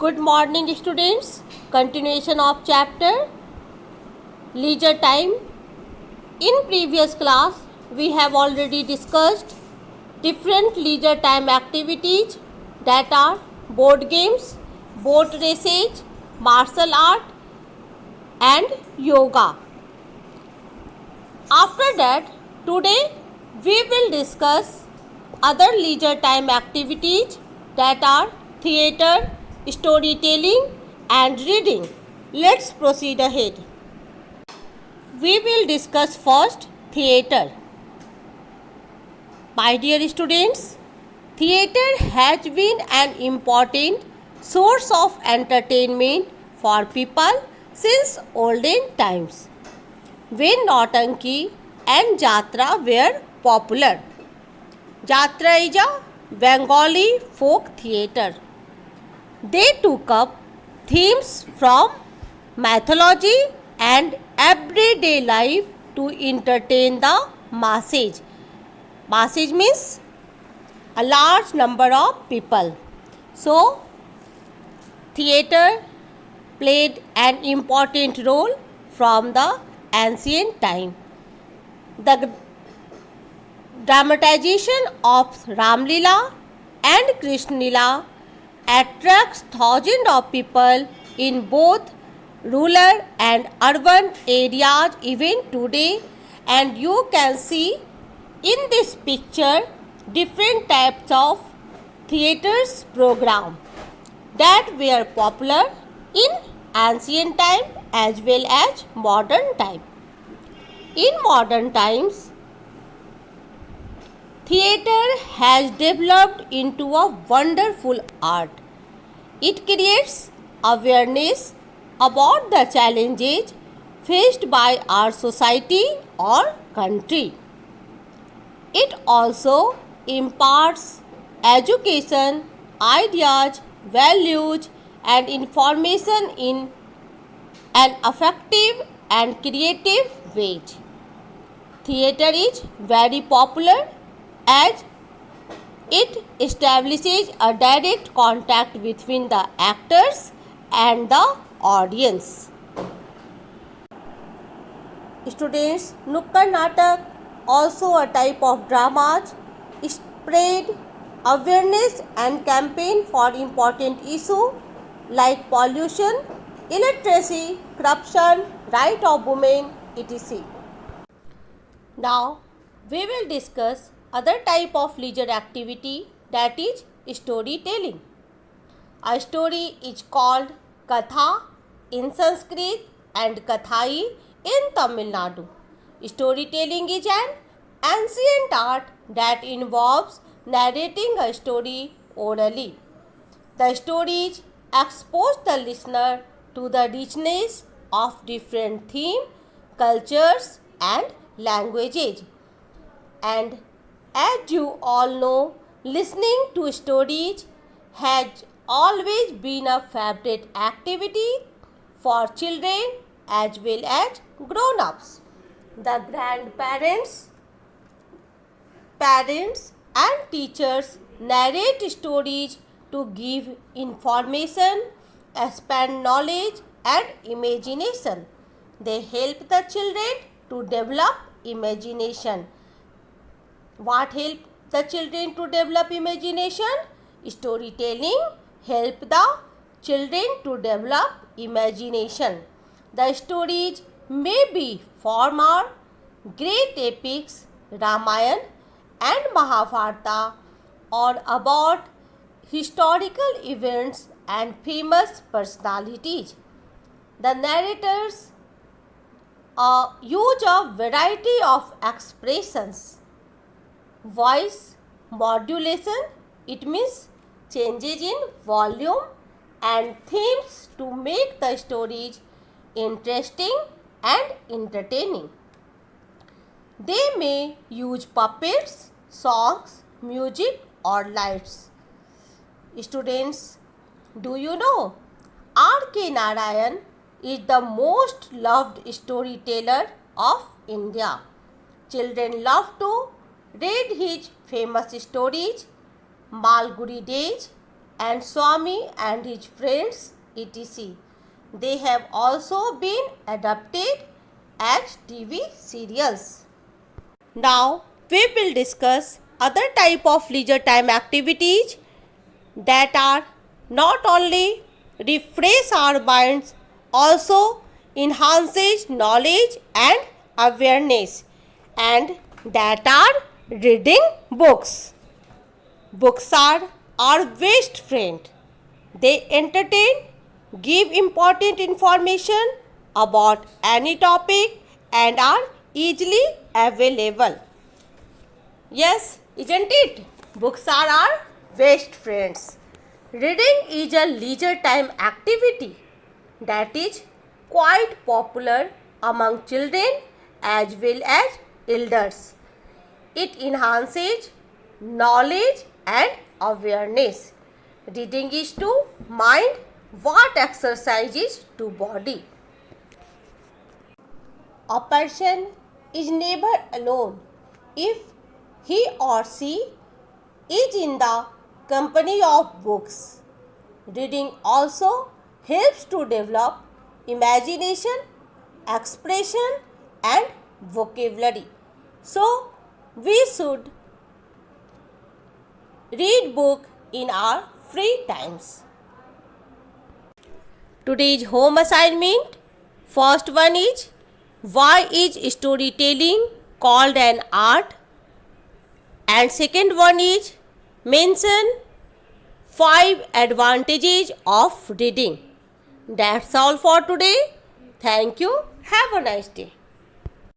Good morning students. Continuation of chapter leisure time. In previous class we have already discussed different leisure time activities that are board games, boat races, martial art and yoga. After that today we will discuss other leisure time activities that are theatre, storytelling and reading. Let's proceed ahead. We will discuss first theatre. My dear students, theatre has been an important source of entertainment for people since olden times, when Nautanki and Jatra were popular. Jatra is a Bengali folk theatre. They took up themes from mythology and everyday life to entertain the masses. Masses means a large number of people. So, theatre played an important role from the ancient time. The dramatization of Ramlila and Krishnalila attracts thousands of people in both rural and urban areas even today, and you can see in this picture different types of theatres program that were popular in ancient time as well as modern time. In modern times, theatre has developed into a wonderful art. It creates awareness about the challenges faced by our society or country. It also imparts education, ideas, values, and information in an effective and creative way. Theatre is very popular as it establishes a direct contact between the actors and the audience. Students, Nukkad Natak, also a type of dramas, spread awareness and campaign for important issues like pollution, illiteracy, corruption, right of women, etc. Now, we will discuss other type of leisure activity, that is storytelling. A story is called Katha in Sanskrit and Kathai in Tamil Nadu. Storytelling is an ancient art that involves narrating a story orally. The stories expose the listener to the richness of different themes, cultures and languages. And as you all know, listening to stories has always been a favorite activity for children as well as grown-ups. The grandparents, parents and teachers narrate stories to give information, expand knowledge and imagination. They help the children to develop imagination. What help the children to develop imagination? Storytelling help the children to develop imagination. The stories may be from our great epics Ramayana and Mahabharata or about historical events and famous personalities. The narrators use a variety of expressions. Voice modulation, it means changes in volume and themes to make the stories interesting and entertaining. They may use puppets, songs, music or lights. Students, do you know R.K. Narayan is the most loved storyteller of India. Children love to read his famous stories, Malgudi Days, and Swami and his friends, etc. They have also been adapted as TV serials. Now we will discuss other type of leisure time activities that are not only refresh our minds, also enhances knowledge and awareness, and that are reading books. Books are our best friend. They entertain, give important information about any topic, and are easily available. Yes, isn't it? Books are our best friends. Reading is a leisure time activity that is quite popular among children as well as elders. It enhances knowledge and awareness. Reading is to mind what exercises to body. A person is never alone if he or she is in the company of books. Reading also helps to develop imagination, expression, and vocabulary. So, we should read book in our free times. Today's home assignment. First one is, why is storytelling called an art? And second one is, mention 5 advantages of reading. That's all for today. Thank you. Have a nice day.